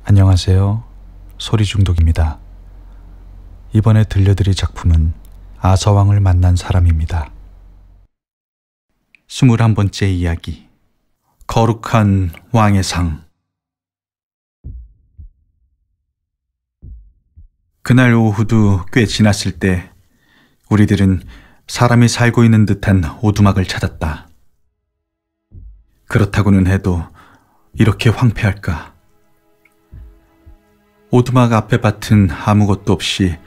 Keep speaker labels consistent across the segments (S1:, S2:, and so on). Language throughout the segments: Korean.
S1: 안녕하세요. 소리중독입니다. 이번에 들려드릴 작품은 아서왕을 만난 사람입니다. 21번째 이야기. 거룩한 왕의 상. 그날 오후도 꽤 지났을 때 우리들은 사람이 살고 있는 듯한 오두막을 찾았다. 그렇다고는 해도 이렇게 황폐할까? 오두막 앞에 밭은 아무것도 없이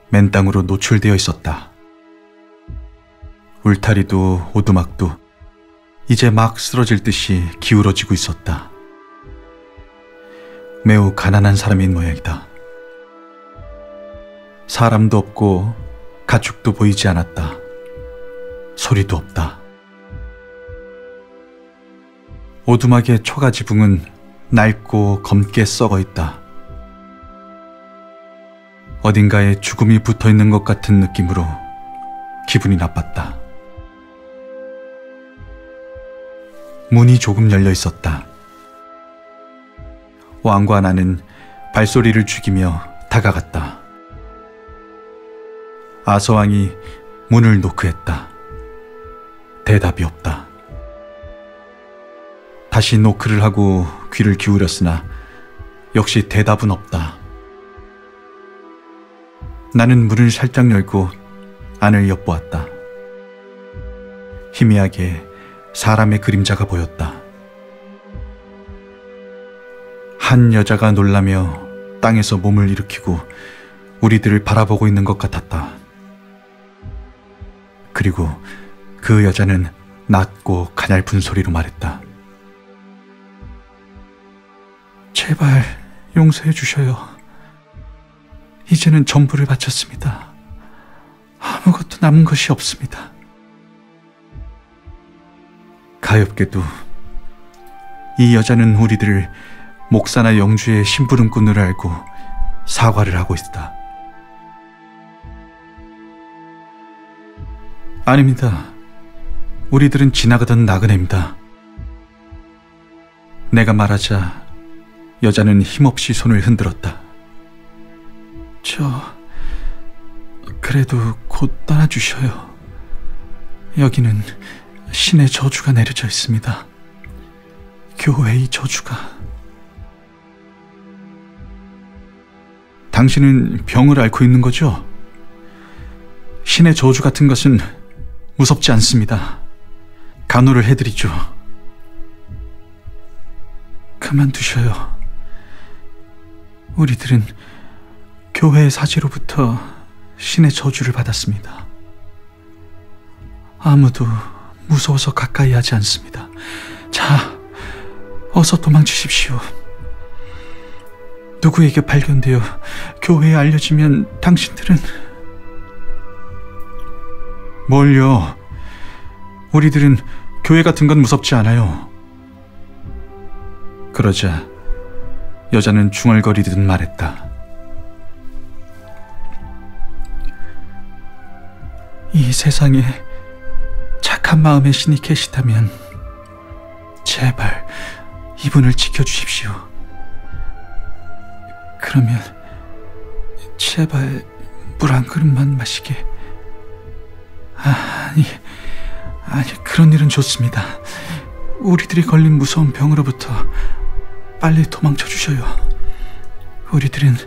S1: 맨 땅으로 노출되어 있었다. 울타리도 오두막도 이제 막 쓰러질 듯이 기울어지고 있었다. 매우 가난한 사람인 모양이다. 사람도 없고 가축도 보이지 않았다. 소리도 없다. 오두막의 초가 지붕은 낡고 검게 썩어 있다. 어딘가에 죽음이 붙어있는 것 같은 느낌으로 기분이 나빴다. 문이 조금 열려 있었다. 왕과 나는 발소리를 죽이며 다가갔다. 아서왕이 문을 노크했다. 대답이 없다. 다시 노크를 하고 귀를 기울였으나 역시 대답은 없다. 나는 문을 살짝 열고 안을 엿보았다. 희미하게 사람의 그림자가 보였다. 한 여자가 놀라며 땅에서 몸을 일으키고 우리들을 바라보고 있는 것 같았다. 그리고 그 여자는 낮고 가냘픈 소리로 말했다. 제발 용서해 주셔요. 이제는 전부를 바쳤습니다. 아무것도 남은 것이 없습니다. 가엾게도 이 여자는 우리들을 목사나 영주의 심부름꾼으로 알고 사과를 하고 있다. 아닙니다. 우리들은 지나가던 나그네입니다. 내가 말하자 여자는 힘없이 손을 흔들었다. 그래도 곧 떠나주셔요. 여기는 신의 저주가 내려져 있습니다. 교회의 저주가. 당신은 병을 앓고 있는 거죠? 신의 저주 같은 것은 무섭지 않습니다. 간호를 해드리죠. 그만두셔요. 우리들은 교회의 사제로부터 신의 저주를 받았습니다. 아무도 무서워서 가까이 하지 않습니다. 자, 어서 도망치십시오. 누구에게 발견되어 교회에 알려지면 당신들은... 뭘요? 우리들은 교회 같은 건 무섭지 않아요. 그러자 여자는 중얼거리듯 말했다. 이 세상에 착한 마음의 신이 계시다면 제발 이분을 지켜주십시오. 그러면 제발 물 한 그릇만 마시게. 아니 그런 일은 좋습니다. 우리들이 걸린 무서운 병으로부터 빨리 도망쳐 주셔요. 우리들은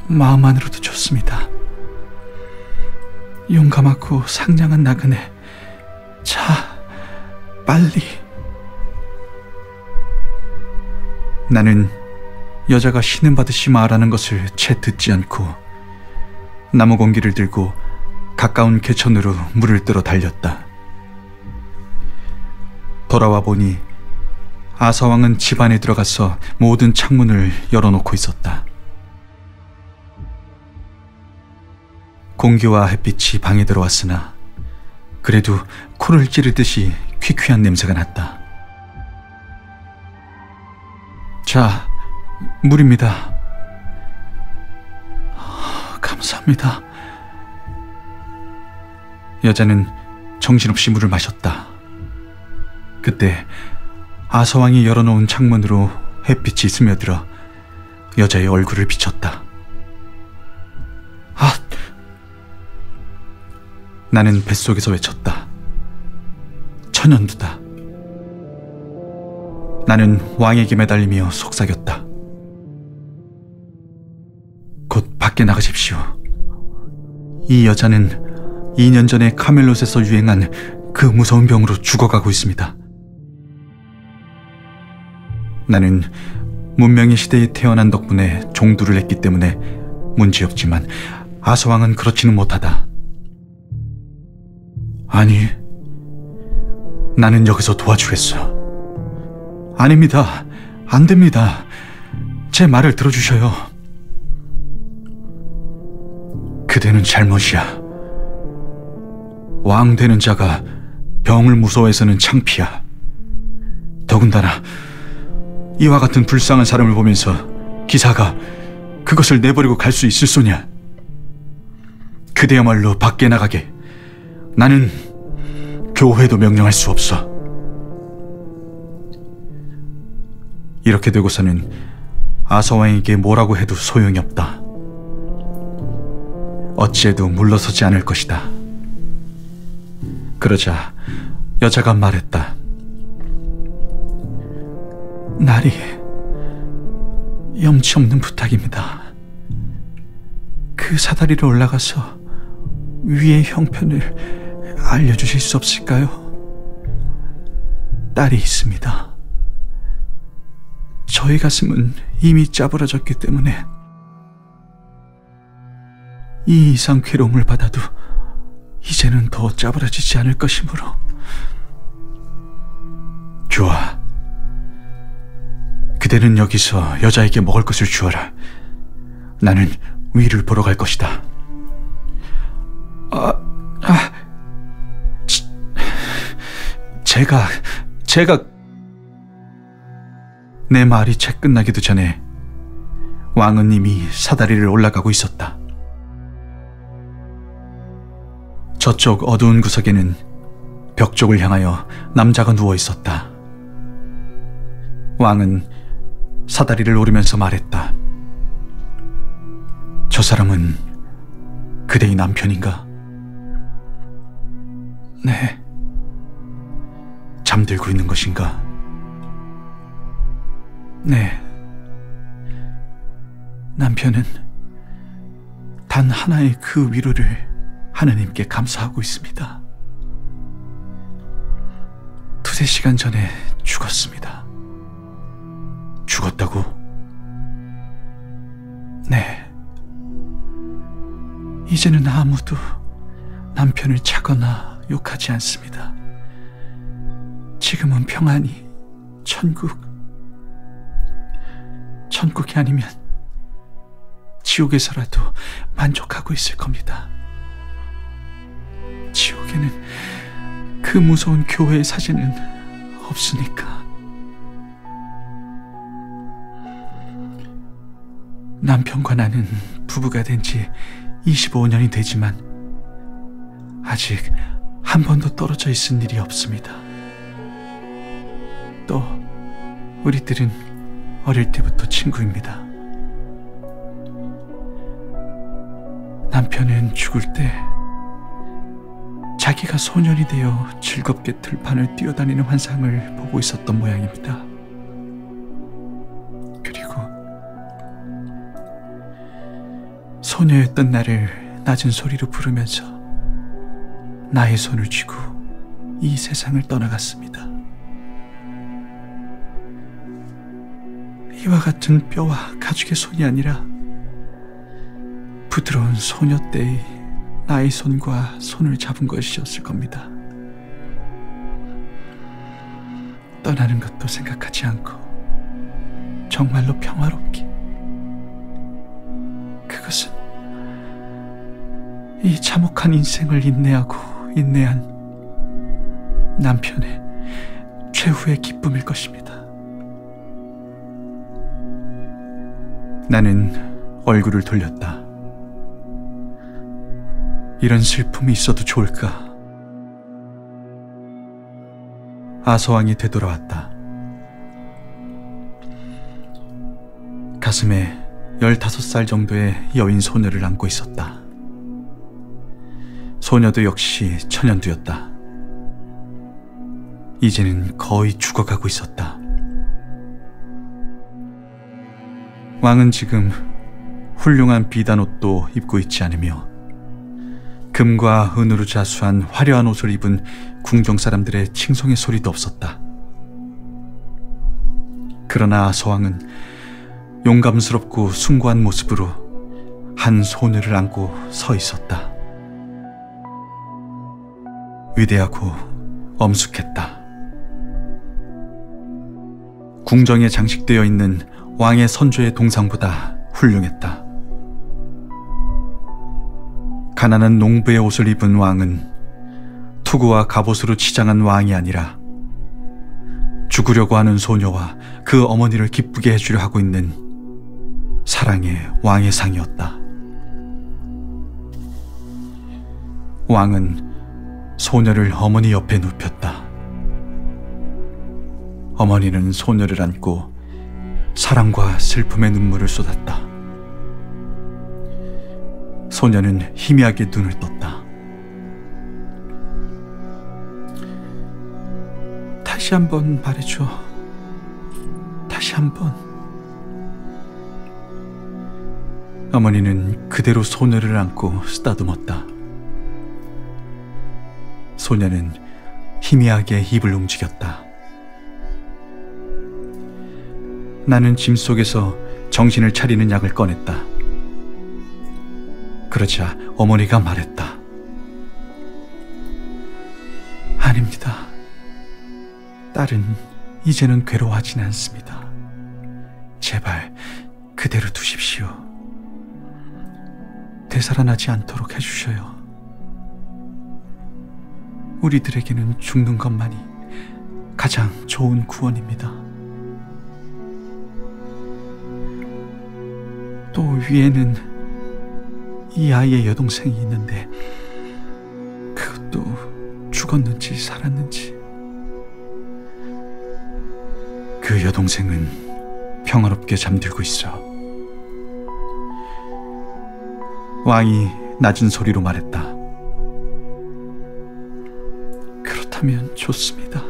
S1: 마음만으로도 좋습니다. 용감하고 상냥한 나그네. 자, 빨리. 나는 여자가 신음받듯이 말하는 것을 채 듣지 않고 나무 공기를 들고 가까운 개천으로 물을 뜨러 달렸다. 돌아와 보니 아서왕은 집 안에 들어가서 모든 창문을 열어놓고 있었다. 공기와 햇빛이 방에 들어왔으나 그래도 코를 찌르듯이 퀴퀴한 냄새가 났다. 자, 물입니다. 감사합니다. 여자는 정신없이 물을 마셨다. 그때 아서왕이 열어놓은 창문으로 햇빛이 스며들어 여자의 얼굴을 비췄다. 아! 나는 뱃속에서 외쳤다. 천연두다. 나는 왕에게 매달리며 속삭였다. 곧 밖에 나가십시오. 이 여자는 2년 전에 카멜롯에서 유행한 그 무서운 병으로 죽어가고 있습니다. 나는 문명의 시대에 태어난 덕분에 종두를 했기 때문에 문제없지만 아서왕은 그렇지는 못하다. 아니, 나는 여기서 도와주겠어. 아닙니다. 안 됩니다. 제 말을 들어주셔요. 그대는 잘못이야. 왕 되는 자가 병을 무서워해서는 창피야. 더군다나 이와 같은 불쌍한 사람을 보면서 기사가 그것을 내버리고 갈 수 있을 소냐? 그대야말로 밖에 나가게. 나는 교회도 명령할 수 없어. 이렇게 되고서는 아서왕에게 뭐라고 해도 소용이 없다. 어찌해도 물러서지 않을 것이다. 그러자 여자가 말했다. 나리, 염치 없는 부탁입니다. 그 사다리로 올라가서 위의 형편을 알려주실 수 없을까요? 딸이 있습니다. 저희 가슴은 이미 짜부러졌기 때문에 이 이상 괴로움을 받아도 이제는 더 짜부러지지 않을 것이므로. 좋아. 그대는 여기서 여자에게 먹을 것을 주어라. 나는 위를 보러 갈 것이다. 제가 내 말이 채 끝나기도 전에 왕은 이미 사다리를 올라가고 있었다. 저쪽 어두운 구석에는 벽 쪽을 향하여 남자가 누워 있었다. 왕은 사다리를 오르면서 말했다. 저 사람은 그대의 남편인가? 네. 잠들고 있는 것인가? 네. 남편은 단 하나의 그 위로를 하느님께 감사하고 있습니다. 2-3시간 전에 죽었습니다. 죽었다고? 네. 이제는 아무도 남편을 차거나 욕하지 않습니다. 지금은 평안히 천국이 아니면 지옥에서라도 만족하고 있을 겁니다. 지옥에는 그 무서운 교회의 사진은 없으니까. 남편과 나는 부부가 된 지 25년이 되지만 아직 한 번도 떨어져 있은 일이 없습니다. 또 우리들은 어릴 때부터 친구입니다. 남편은 죽을 때 자기가 소년이 되어 즐겁게 들판을 뛰어다니는 환상을 보고 있었던 모양입니다. 그리고 소녀였던 나를 낮은 소리로 부르면서 나의 손을 쥐고 이 세상을 떠나갔습니다. 이와 같은 뼈와 가죽의 손이 아니라 부드러운 소녀 때의 나의 손과 손을 잡은 것이었을 겁니다. 떠나는 것도 생각하지 않고 정말로 평화롭게. 그것은 이 참혹한 인생을 인내하고 인내한 남편의 최후의 기쁨일 것입니다. 나는 얼굴을 돌렸다. 이런 슬픔이 있어도 좋을까? 아서왕이 되돌아왔다. 가슴에 15살 정도의 여인 소녀를 안고 있었다. 소녀도 역시 천연두였다. 이제는 거의 죽어가고 있었다. 왕은 지금 훌륭한 비단옷도 입고 있지 않으며 금과 은으로 자수한 화려한 옷을 입은 궁정 사람들의 칭송의 소리도 없었다. 그러나 아서왕은 용감스럽고 숭고한 모습으로 한 소녀를 안고 서 있었다. 위대하고 엄숙했다. 궁정에 장식되어 있는 왕의 선조의 동상보다 훌륭했다. 가난한 농부의 옷을 입은 왕은 투구와 갑옷으로 치장한 왕이 아니라 죽으려고 하는 소녀와 그 어머니를 기쁘게 해주려 하고 있는 사랑의 왕의 상이었다. 왕은 소녀를 어머니 옆에 눕혔다. 어머니는 소녀를 안고 사랑과 슬픔의 눈물을 쏟았다. 소녀는 희미하게 눈을 떴다. 다시 한번 말해줘. 다시 한번. 어머니는 그대로 소녀를 안고 쓰다듬었다. 소녀는 희미하게 입을 움직였다. 나는 짐 속에서 정신을 차리는 약을 꺼냈다. 그러자 어머니가 말했다. 아닙니다. 딸은 이제는 괴로워하지는 않습니다. 제발 그대로 두십시오. 되살아나지 않도록 해주셔요. 우리들에게는 죽는 것만이 가장 좋은 구원입니다. 또 위에는 이 아이의 여동생이 있는데 그것도 죽었는지 살았는지. 그 여동생은 평화롭게 잠들고 있어. 왕이 낮은 소리로 말했다. 그렇다면 좋습니다.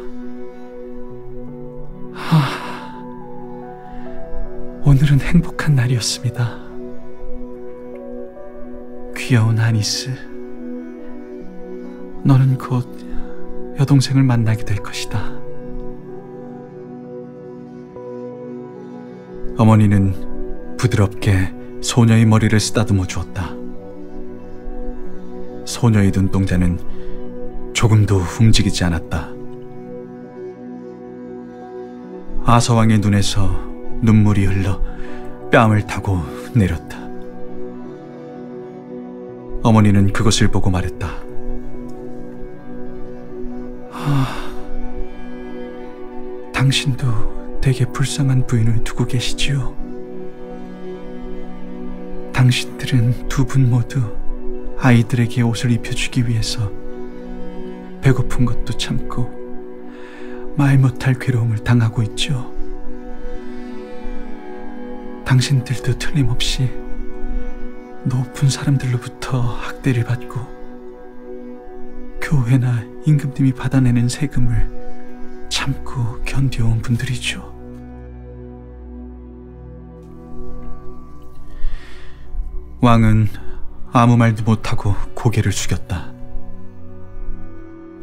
S1: 오늘은 행복한 날이었습니다. 귀여운 아니스, 너는 곧 여동생을 만나게 될 것이다. 어머니는 부드럽게 소녀의 머리를 쓰다듬어 주었다. 소녀의 눈동자는 조금도 움직이지 않았다. 아서왕의 눈에서 눈물이 흘러 뺨을 타고 내렸다. 어머니는 그것을 보고 말했다. 당신도 되게 불쌍한 부인을 두고 계시지요. 당신들은 두 분 모두 아이들에게 옷을 입혀주기 위해서 배고픈 것도 참고 말 못할 괴로움을 당하고 있죠. 당신들도 틀림없이 높은 사람들로부터 학대를 받고 교회나 임금님이 받아내는 세금을 참고 견뎌온 분들이죠. 왕은 아무 말도 못하고 고개를 숙였다.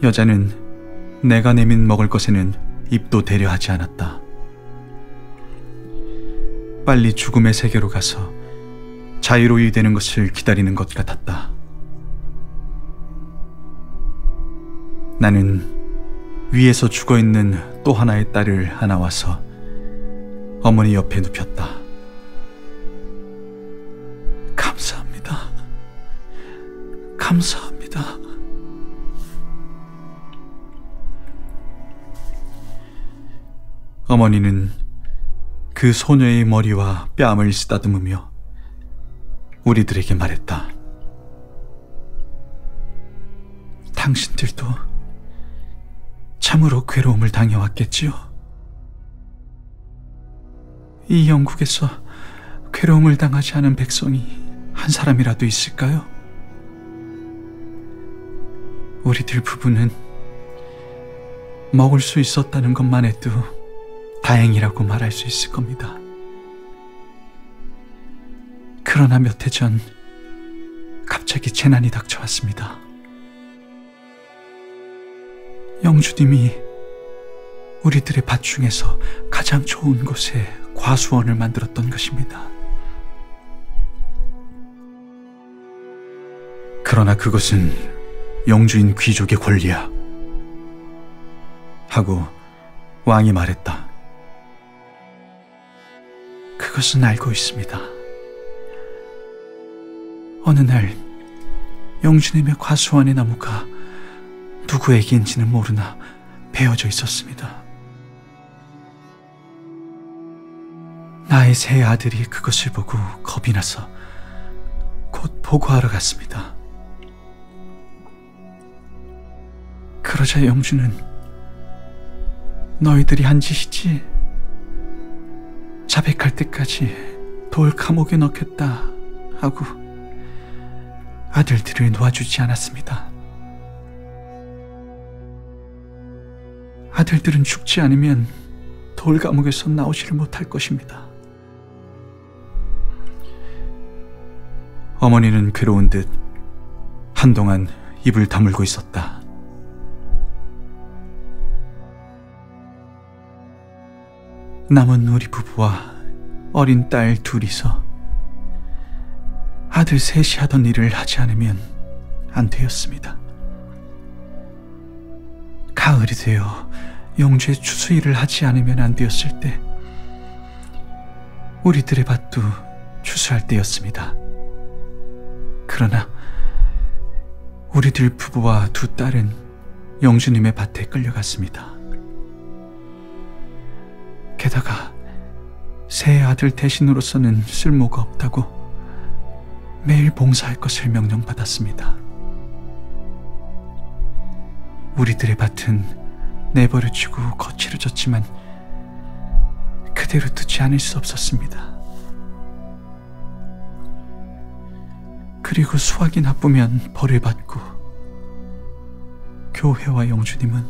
S1: 여자는 내가 내민 먹을 것에는 입도 대려 하지 않았다. 빨리 죽음의 세계로 가서 자유로이 되는 것을 기다리는 것 같았다. 나는 위에서 죽어있는 또 하나의 딸을 안아와서 어머니 옆에 눕혔다. 감사합니다. 감사합니다. 어머니는 그 소녀의 머리와 뺨을 쓰다듬으며 우리들에게 말했다. 당신들도 참으로 괴로움을 당해왔겠지요. 이 영국에서 괴로움을 당하지 않은 백성이 한 사람이라도 있을까요? 우리들 부부는 먹을 수 있었다는 것만 해도 다행이라고 말할 수 있을 겁니다. 그러나 몇 해 전 갑자기 재난이 닥쳐왔습니다. 영주님이 우리들의 밭 중에서 가장 좋은 곳에 과수원을 만들었던 것입니다. 그러나 그것은 영주인 귀족의 권리야 하고 왕이 말했다. 그것은 알고 있습니다. 어느 날 영주님의 과수원의 나무가 누구에게인지는 모르나 베어져 있었습니다. 나의 세 아들이 그것을 보고 겁이 나서 곧 보고하러 갔습니다. 그러자 영주는 너희들이 한 짓이지? 자백할 때까지 돌 감옥에 넣겠다 하고 아들들을 놓아주지 않았습니다. 아들들은 죽지 않으면 돌 감옥에서 나오지를 못할 것입니다. 어머니는 괴로운 듯 한동안 입을 다물고 있었다. 남은 우리 부부와 어린 딸 둘이서 아들 셋이 하던 일을 하지 않으면 안 되었습니다. 가을이 되어 영주의 추수일을 하지 않으면 안 되었을 때 우리들의 밭도 추수할 때였습니다. 그러나 우리들 부부와 두 딸은 영주님의 밭에 끌려갔습니다. 게다가 세 아들 대신으로서는 쓸모가 없다고 매일 봉사할 것을 명령받았습니다. 우리들의 밭은 내버려지고 거칠어졌지만 그대로 두지 않을 수 없었습니다. 그리고 수확이 나쁘면 벌을 받고 교회와 영주님은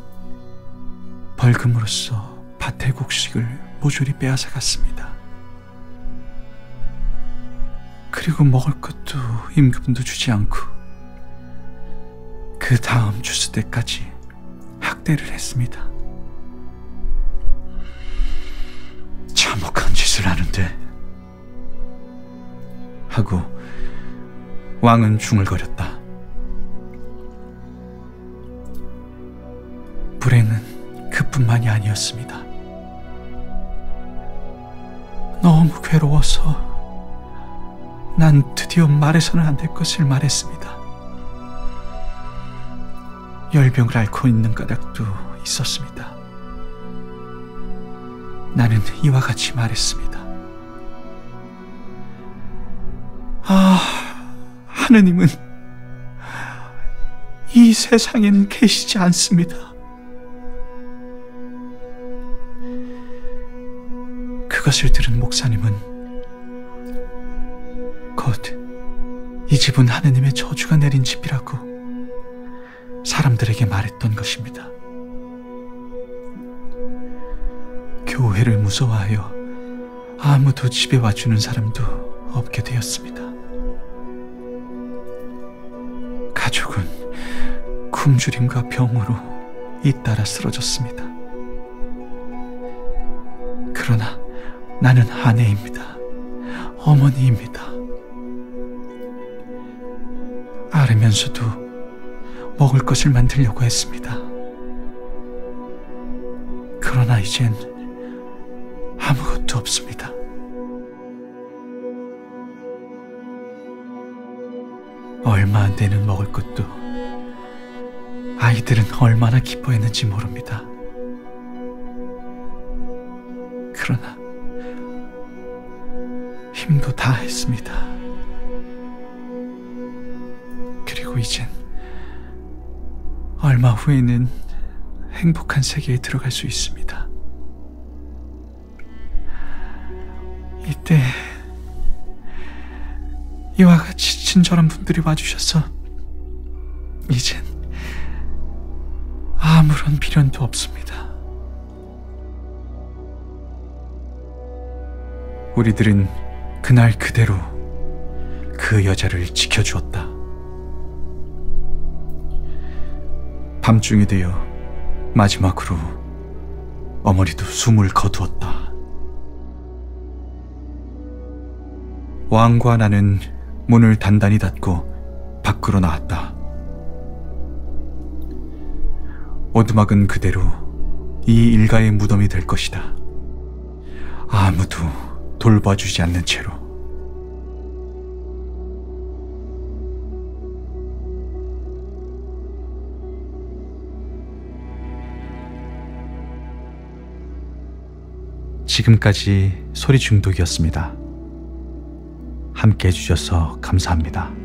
S1: 벌금으로써 밭의 곡식을 모조리 빼앗아 갔습니다. 그리고 먹을 것도 임금도 주지 않고 그 다음 추수 때까지 학대를 했습니다. 참혹한 짓을 하는데 하고 왕은 중얼거렸다. 불행은 그뿐만이 아니었습니다. 너무 괴로워서 난 드디어 말해서는 안 될 것을 말했습니다. 열병을 앓고 있는 까닭도 있었습니다. 나는 이와 같이 말했습니다. 하느님은 이 세상엔 계시지 않습니다. 그것을 들은 목사님은 곧 이 집은 하느님의 저주가 내린 집이라고 사람들에게 말했던 것입니다. 교회를 무서워하여 아무도 집에 와주는 사람도 없게 되었습니다. 가족은 굶주림과 병으로 잇따라 쓰러졌습니다. 그러나 나는 아내입니다. 어머니입니다. 앓으면서도 먹을 것을 만들려고 했습니다. 그러나 이젠 아무것도 없습니다. 얼마 안 되는 먹을 것도 아이들은 얼마나 기뻐했는지 모릅니다. 그러나 힘도 다 했습니다. 그리고 이젠 얼마 후에는 행복한 세계에 들어갈 수 있습니다. 이때 이와 같이 친절한 분들이 와주셔서 이젠 아무런 미련도 없습니다. 우리들은 그날 그대로 그 여자를 지켜주었다. 밤중이 되어 마지막으로 어머니도 숨을 거두었다. 왕과 나는 문을 단단히 닫고 밖으로 나왔다. 오두막은 그대로 이 일가의 무덤이 될 것이다. 아무도 돌봐주지 않는 채로. 지금까지 소리 중독이었습니다. 함께 해주셔서 감사합니다.